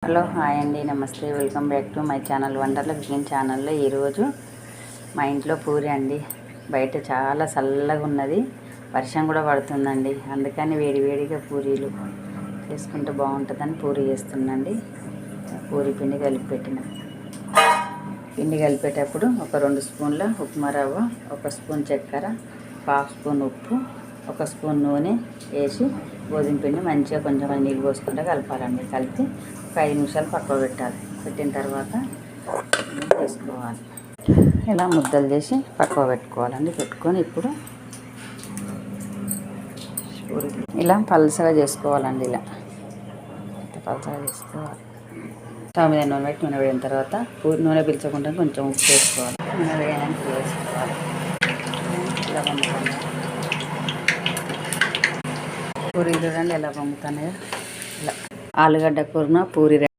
Hello hi అండి, నమస్తే, welcome back to my channel Wonderla cooking ఛానల్లో. ఈరోజు మా ఇంట్లో పూరి అండి. బయట చాలా చల్లగా ఉన్నది, వర్షం కూడా పడుతుందండి. అందుకని వేడివేడిగా పూరీలు చేసుకుంటే బాగుంటుందని పూరి చేస్తున్నాండి. పూరి పిండి కలిపిపెట్టిన పిండి కలిపేటప్పుడు ఒక 2 స్పూన్ల ఉప్మా రవ్వ, 1 స్పూన్ చక్కెర, 1/2 స్పూన్ ఉప్పు, 1 స్పూన్ నూనె వేసి గోధుమ పిండి మంచిగా కొంచెం నీళ్ళు పోసుకుంటే కలపాలండి. కలిపి ఒక 5 నిమిషాలు పక్కన పెట్టాలి. పెట్టిన తర్వాత తీసుకోవాలి. ఇలా ముద్దలు చేసి పక్కన పెట్టుకోవాలండి. పెట్టుకొని ఇప్పుడు ఇలా పలసగా చేసుకోవాలండి. ఇలా పలసగా చేసుకోవాలి. స్టవ్ మీద నూనె పెట్టి నూనె వేడిన తర్వాత నూనె పీల్చకుండా కొంచెం ఉప్పు వేసుకోవాలి. నూనె వేయడానికి వేసుకోవాలి. ఇలా పంపుతాను పూరీలు చూడండి ఎలా పంపుతానో. ఇలా ఆలుగడ్డ కూరన పూరి